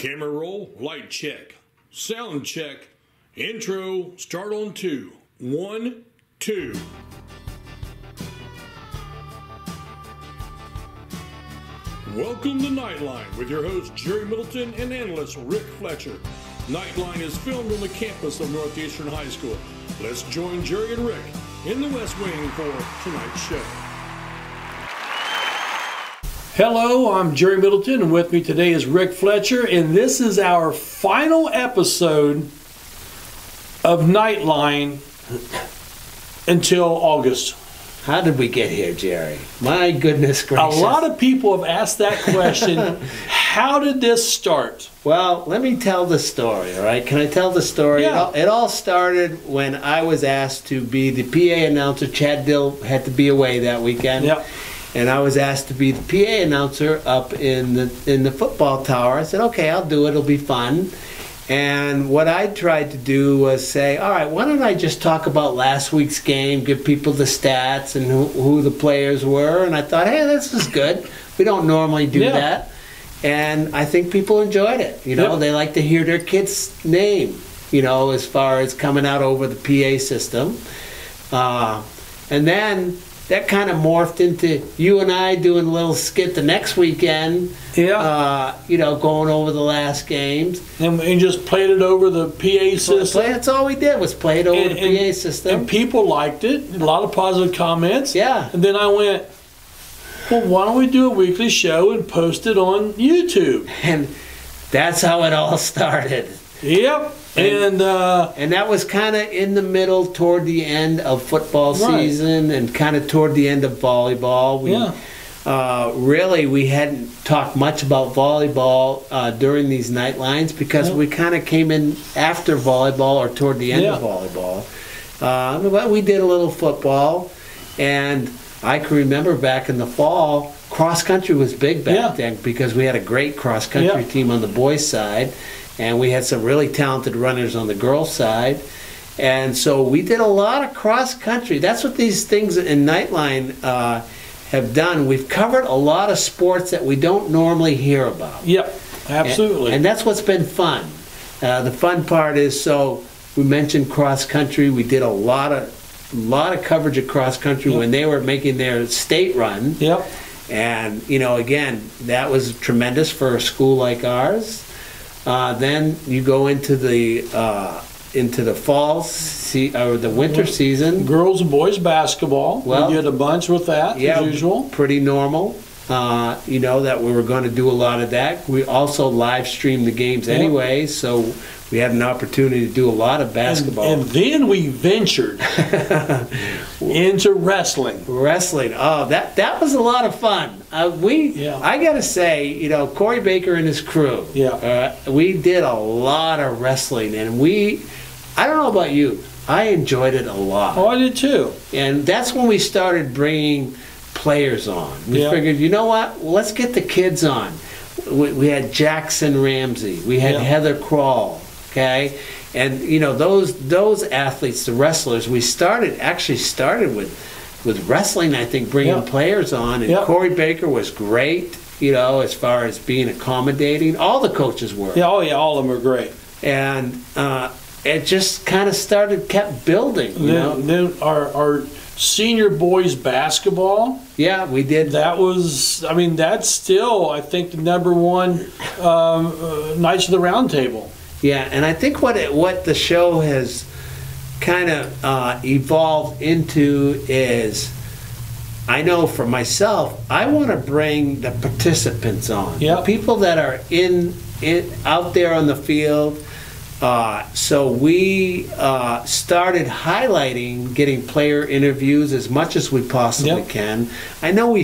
Camera roll, light check, sound check, intro, start on 2. 1, 2. Welcome to Nightline with your host Jerry Middleton and analyst Rick Fletcher. Nightline is filmed on the campus of Northeastern High School. Let's join Jerry and Rick in the West Wing for tonight's show. Hello, I'm Jerry Middleton, and with me today is Rick Fletcher, and this is our final episode of Nightline until August. How did we get here, Jerry? My goodness gracious. A lot of people have asked that question. How did this start? Well, let me tell the story, all right? Can I tell the story? Yeah. It all started when I was asked to be the PA announcer. Chad Dill had to be away that weekend. Yep. And I was asked to be the PA announcer up in the football tower. I said, okay, I'll do it. It'll be fun. And what I tried to do was say, all right, why don't I just talk about last week's game, give people the stats and who the players were. And I thought, hey, this is good. We don't normally do that. And I think people enjoyed it. You know, they like to hear their kid's name, you know, as far as coming out over the PA system. And then that kind of morphed into you and I doing a little skit the next weekend. Yeah. You know, going over the last games. And just played it over the PA system. That's all we did was play it over the PA system. And people liked it. A lot of positive comments. Yeah. And then I went, well, why don't we do a weekly show and post it on YouTube? And that's how it all started. Yep. And that was kind of in the middle toward the end of football season and kind of toward the end of volleyball. Really, we hadn't talked much about volleyball during these night lines because we kind of came in after volleyball or toward the end of volleyball. But we did a little football, and I can remember back in the fall, cross country was big back then because we had a great cross country team on the boys' side. And we had some really talented runners on the girls' side. And so we did a lot of cross-country. That's what these things in Nightline have done. We've covered a lot of sports that we don't normally hear about. Yep, absolutely. And that's what's been fun. The fun part is, so we mentioned cross-country. We did a lot of coverage of cross-country when they were making their state run. Yep. And, you know, again, that was tremendous for a school like ours. Then you go into the fall or the winter season. Girls and boys basketball. Well, we did a bunch with that as usual. Pretty normal. You know that we were going to do a lot of that. We also live streamed the games anyway, so we had an opportunity to do a lot of basketball. And then we ventured into wrestling. Wrestling. Oh, that was a lot of fun. I got to say, you know, Corey Baker and his crew, we did a lot of wrestling. And I don't know about you, I enjoyed it a lot. Oh, I did too. And that's when we started bringing players on. We figured, you know what, let's get the kids on. We had Jackson Ramsey. We had Heather Crawl. Okay, and you know those athletes, the wrestlers, we actually started with wrestling. I think bringing players on, and Corey Baker was great. You know, as far as being accommodating, all the coaches were. Yeah, all of them were great. And it just kind of kept building. Then our senior boys basketball. Yeah, we did. That was, I mean, that's still, I think, the #1 Knights of the Roundtable. Yeah, and I think what the show has kind of evolved into is, I know for myself, I want to bring the participants on, the people that are out there on the field. So we started highlighting getting player interviews as much as we possibly can. I know what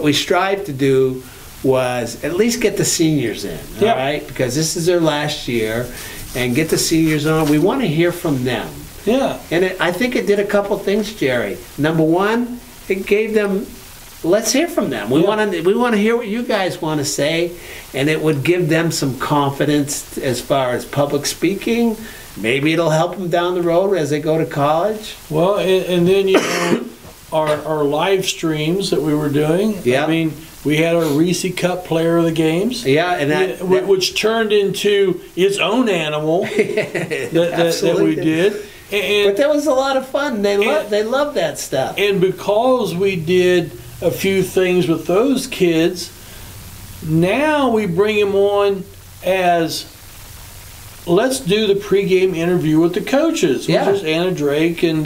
we strive to do was at least get the seniors in, all right? Because this is their last year, and get the seniors on. We want to hear from them. Yeah. And I think it did a couple things, Jerry. Number one, it gave them, let's hear from them. We want to hear what you guys want to say, and it would give them some confidence as far as public speaking. Maybe it'll help them down the road as they go to college. Well, and then, you know, our live streams that we were doing. I mean, We had our Reese Cup Player of the Games. Yeah, and which turned into its own animal that we did. But that was a lot of fun. They love that stuff. And because we did a few things with those kids, now we bring them on as, let's do the pregame interview with the coaches, which is Anna Drake and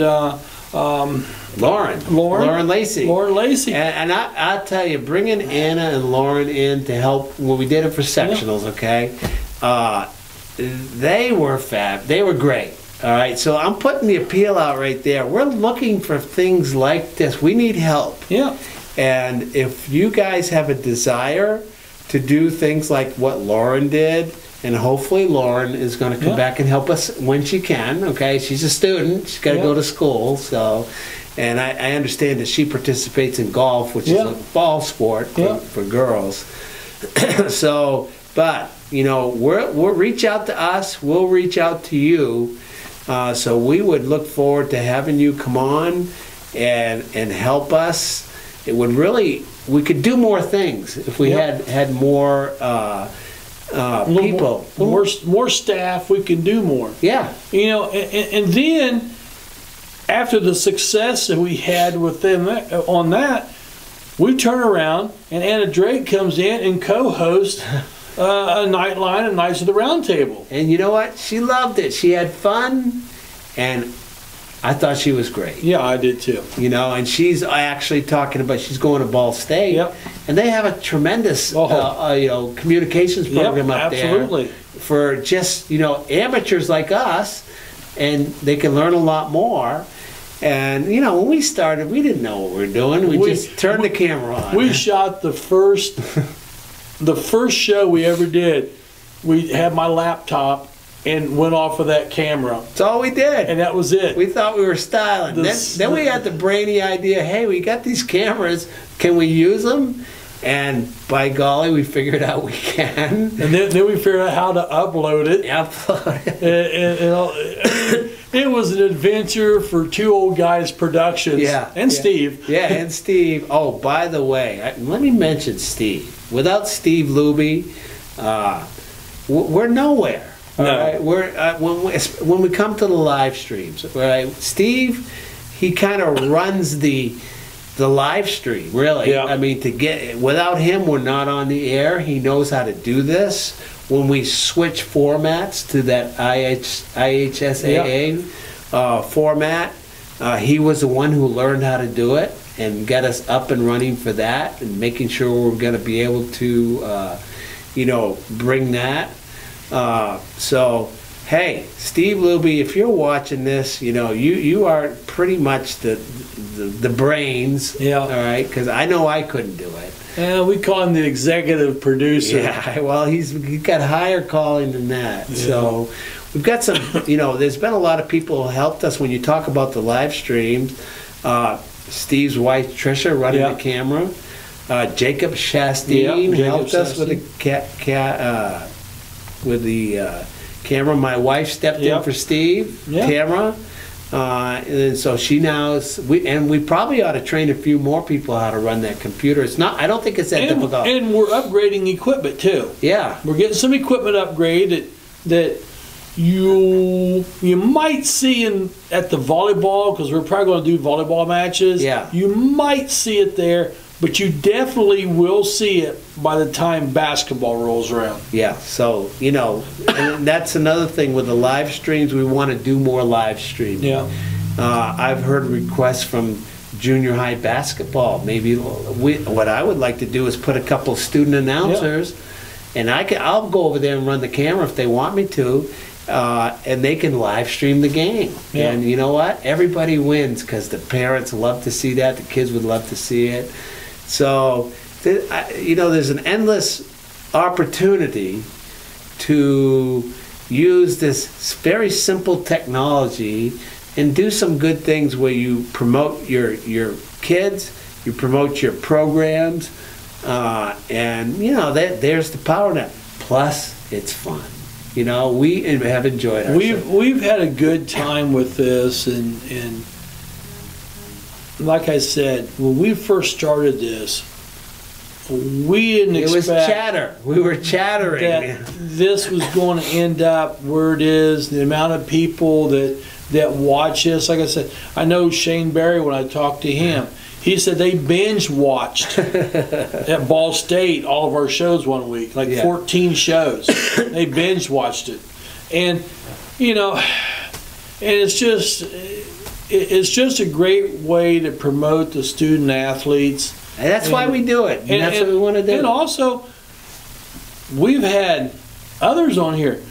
Lauren Lacey. And I'll tell you, bringing Anna and Lauren in to help when we did it for sectionals, okay, they were fab. They were great. All right, so I'm putting the appeal out right there. We're looking for things like this. We need help. Yeah. And if you guys have a desire to do things like what Lauren did, and hopefully Lauren is going to come back and help us when she can, okay? She's a student. She's got to go to school, so... And I understand that she participates in golf, which is a ball sport for girls. So, but, you know, we'll reach out to us. We'll reach out to you. So we would look forward to having you come on and help us. It would really, we could do more things if we had more people. More staff, we can do more. Yeah. You know, and then... after the success that we had with them on that, we turn around and Anna Drake comes in and co-hosts a Nightline and Nights of the Roundtable. And you know what? She loved it. She had fun, and I thought she was great. Yeah, I did too. You know, and she's actually talking about she's going to Ball State, and they have a tremendous communications program up there for just amateurs like us, and they can learn a lot more. And, you know, when we started, we didn't know what we were doing. We just turned the camera on. We shot the first show we ever did. We had my laptop and went off of that camera. That's all we did. And that was it. We thought we were styling. Then we had the brainy idea, hey, we got these cameras. Can we use them? And by golly, we figured out we can. And then we figured out how to upload it. It was an adventure for Two Old Guys Productions. And Steve. And Steve. Oh, by the way, let me mention Steve. Without Steve Luby, we're nowhere. All right? We're when we come to the live streams. Right? Steve, he kind of runs the live stream, really. I mean, without him, we're not on the air. He knows how to do this. When we switch formats to that IHSAA format, he was the one who learned how to do it and get us up and running for that, and making sure we're going to be able to, bring that. So, hey, Steve Luby, if you're watching this, you are pretty much the brains. All right, because I know I couldn't do it. Yeah, we call him the executive producer. Yeah, well, he's got higher calling than that. So we've got some, there's been a lot of people who helped us when you talk about the live streams. Steve's wife, Tricia, running the camera. Jacob Chastain helped us with the camera. My wife stepped in for Steve, camera. And so she now is, we probably ought to train a few more people how to run that computer. It's not, I don't think it's that difficult. And we're upgrading equipment too. Yeah. We're getting some equipment upgrade that you might see at the volleyball, because we're probably going to do volleyball matches. Yeah. You might see it there, but you definitely will see it by the time basketball rolls around. Yeah, so, and that's another thing with the live streams. We want to do more live streams. Yeah. I've heard requests from junior high basketball. Maybe what I would like to do is put a couple student announcers, and I'll go over there and run the camera if they want me to, and they can live stream the game. Yeah. And you know what? Everybody wins, because the parents love to see that. The kids would love to see it. So, there's an endless opportunity to use this very simple technology and do some good things where you promote your kids, you promote your programs, and there's the power net. Plus, it's fun. We have enjoyed ourselves. We've had a good time with this, and like I said, when we first started this, we didn't expect. It was chatter. We were chattering. That this was going to end up where it is. The amount of people that watch this. Like I said, I know Shane Barry, when I talked to him, he said they binge watched at Ball State all of our shows one week, like 14 shows. They binge watched it, and it's just a great way to promote the student athletes. And that's why we do it. And that's what we want to do. And also, we've had others on here.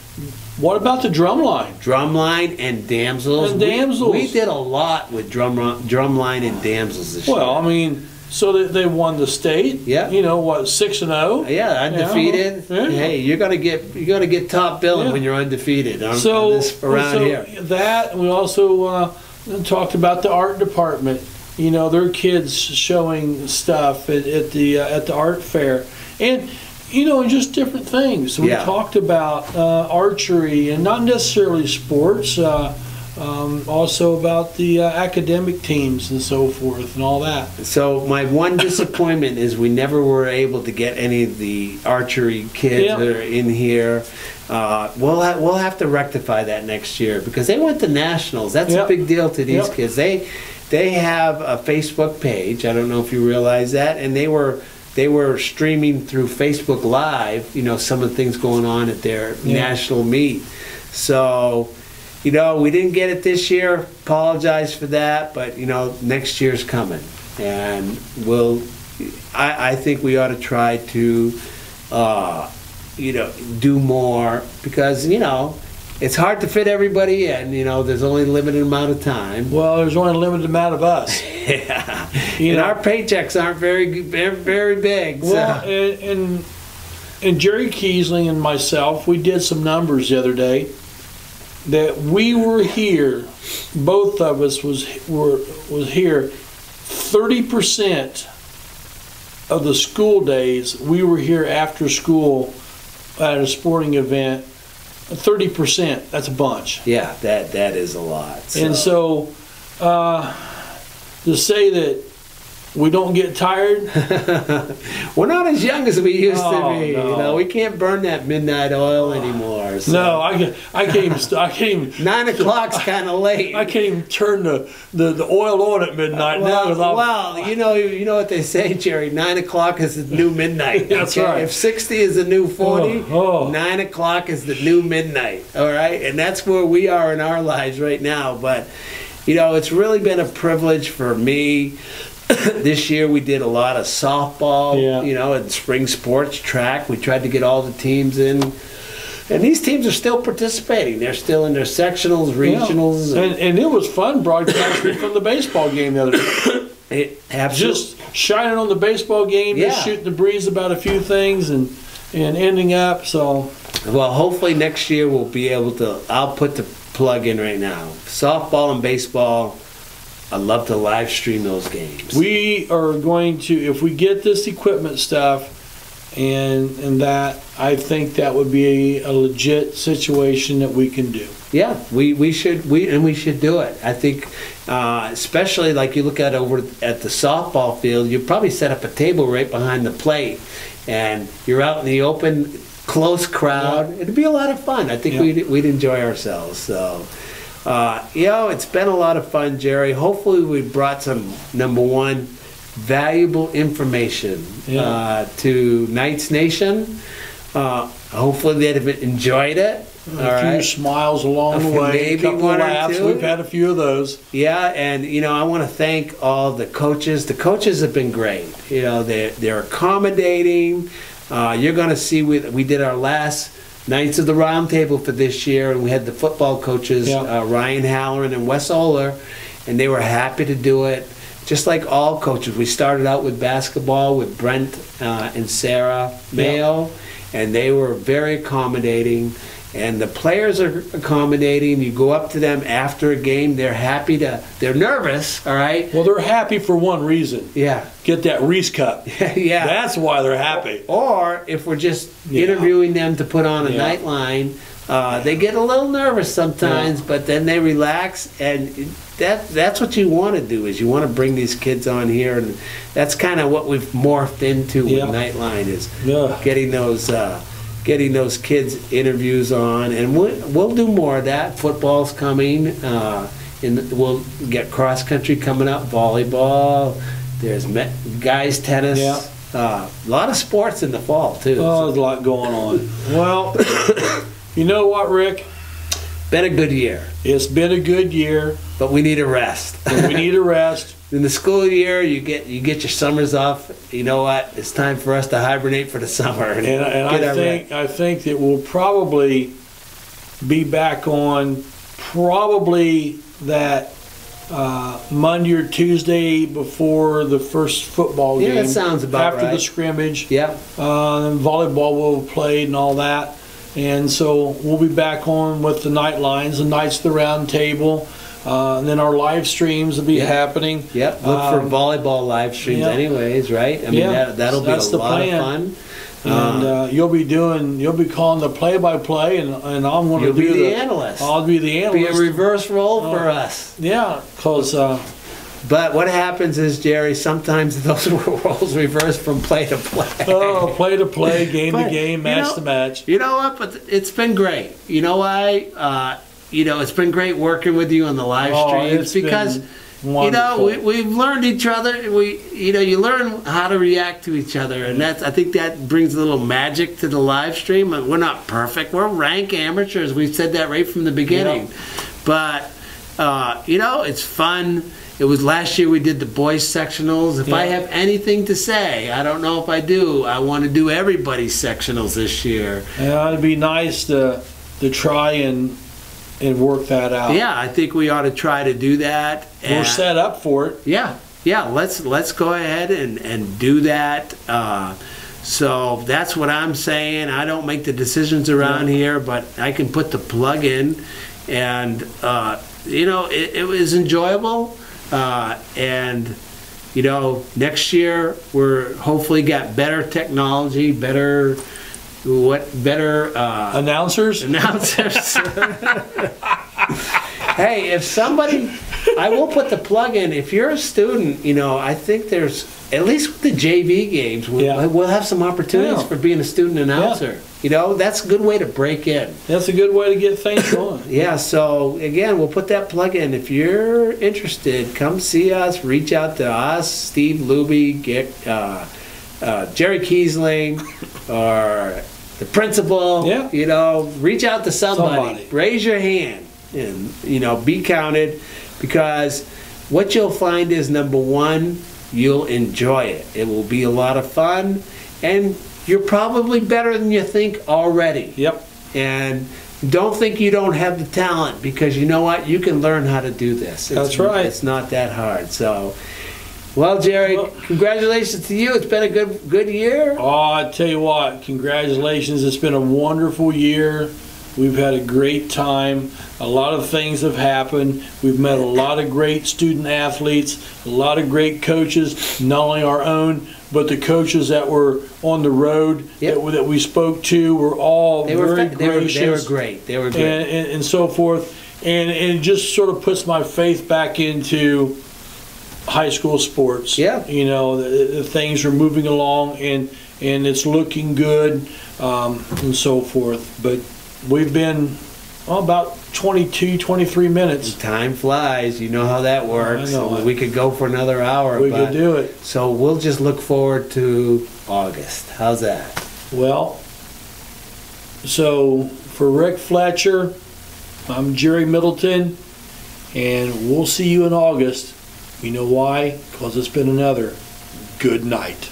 What about the drumline? Drumline and damsels. We did a lot with drumline and damsels this year. Well, I mean, so they won the state. Yeah. 6-0. Yeah, undefeated. Yeah. Hey, you're gonna get top billing when you're undefeated. Around here. That we also talked about the art department. Their kids showing stuff at the art fair, and just different things. We talked about archery, and not necessarily sports, also about the academic teams and so forth and all that. So my one disappointment is we never were able to get any of the archery kids that are in here. We'll have to rectify that next year, because they went to nationals. That's a big deal to these kids. They have a Facebook page. I don't know if you realize that, and they were streaming through Facebook Live, some of the things going on at their national meet. So, we didn't get it this year. Apologize for that, but next year's coming, and I think we ought to try to, do more, because it's hard to fit everybody in. There's only a limited amount of time. Well, there's only a limited amount of us. And our paychecks aren't very big. Well, and Jerry Kiesling and myself, we did some numbers the other day that we were here. Both of us was here. 30% of the school days we were here after school at a sporting event. 30%, that's a bunch. Yeah, that is a lot. And so to say that we don't get tired, we're not as young as we used to be. No. We can't burn that midnight oil anymore. So. No, I can't. 9 o'clock's kind of late. I can't even turn the oil on at midnight now. You know what they say, Jerry. 9 o'clock is the new midnight. That's right. If 60 is the new 40, 9 o'clock is the new midnight. All right, and that's where we are in our lives right now. But it's really been a privilege for me. This year we did a lot of softball, and spring sports, track. We tried to get all the teams in, and these teams are still participating. They're still in their sectionals, regionals, and it was fun broadcasting from the baseball game the other day. Just shining on the baseball game, just shooting the breeze about a few things, and ending up. So, well, hopefully next year we'll be able to. I'll put the plug in right now. Softball and baseball. I'd love to live stream those games. We are going to, if we get this equipment stuff, and that, I think that would be a legit situation that we can do. Yeah, we should do it. I think, especially like you look at over at the softball field, you probably set up a table right behind the plate, and you're out in the open, close crowd. It'd be a lot of fun. I think we'd enjoy ourselves. So. It's been a lot of fun, Jerry. Hopefully we brought some, number one, valuable information to Knights Nation. Hopefully they've enjoyed it. A few smiles along the way, maybe a couple one laughs. or two. We've had a few of those. Yeah, and I want to thank all the coaches. The coaches have been great. They're accommodating. You're going to see we did our last Knights of the Roundtable for this year, and we had the football coaches, Ryan Halloran and Wes Oler, and they were happy to do it. Just like all coaches, we started out with basketball with Brent and Sarah Mayo, and they were very accommodating. And the players are accommodating. You go up to them after a game, they're nervous, all right? Well, they're happy for one reason. Yeah. Get that Reese Cup. Yeah. That's why they're happy. Or if we're just interviewing them to put on a Nightline, they get a little nervous sometimes, but then they relax, and that's what you want to do, is you want to bring these kids on here, and that's kind of what we've morphed into with Nightline, is getting those kids interviews on, and we'll do more of that. Football's coming, and we'll get cross country coming up, volleyball. There's guys tennis. A lot of sports in the fall too. Oh, there's a lot going on. Well, you know what, Rick? Been a good year. It's been a good year, but we need a rest. In the school year, you get your summers off. You know what? It's time for us to hibernate for the summer. And I think that we'll probably be back on probably that Monday or Tuesday before the first football game. Yeah, that sounds about after right. the scrimmage. Yeah. And volleyball will have played and all that. And so we'll be back on with the night lines, the Knights of the Round Table. And then our live streams will be happening. Yep. Look for volleyball live streams, anyways, right? I mean, that'll be a lot of fun. And you'll be calling the play-by-play, and I'm going to be the analyst. I'll be the analyst. Be a reverse role for us. Yeah, because. But what happens is, Jerry, sometimes those roles reverse from play to play. Oh, play to play, game to game, match to match. You know what? But it's been great. You know why? It's been great working with you on the live streams, because we've learned each other. You learn how to react to each other, and I think that brings a little magic to the live stream. We're not perfect. We're rank amateurs. We've said that right from the beginning. But it's fun. It was last year we did the boys sectionals. If I have anything to say, I don't know if I do. I want to do everybody's sectionals this year. Yeah, it'd be nice to try and work that out. Yeah, I think we ought to try to do that. We're set up for it. Yeah. Let's go ahead and do that. So that's what I'm saying. I don't make the decisions around here, but I can put the plug in, and it was enjoyable. And next year we're hopefully got better technology, better announcers. Hey, if somebody, I will put the plug in. If you're a student, I think there's, at least with the JV games, we'll have some opportunities for being a student announcer. That's a good way to break in. That's a good way to get things going. So again, we'll put that plug in. If you're interested, come see us, reach out to us, Steve Luby, Jerry Kiesling, or the principal. Reach out to somebody. Raise your hand and be counted, because what you'll find is, number one, you'll enjoy it. It will be a lot of fun, and you're probably better than you think already. And don't think you don't have the talent, because you know what? You can learn how to do this. That's right. It's not that hard. So, well, Jerry, congratulations to you. It's been a good year. Oh, I tell you what, congratulations. It's been a wonderful year. We've had a great time. A lot of things have happened. We've met a lot of great student athletes, a lot of great coaches, not only our own, but the coaches that were on the road that we spoke to were all very gracious. They were great. And so forth. And it just sort of puts my faith back into high school sports. The things are moving along, and it's looking good, and so forth. But we've been about 22, 23 minutes. Time flies. You know how that works. I know. We could go for another hour. We could do it. So we'll just look forward to August. How's that? Well, so for Rick Fletcher, I'm Jerry Middleton, and we'll see you in August. You know why? Because it's been another good night.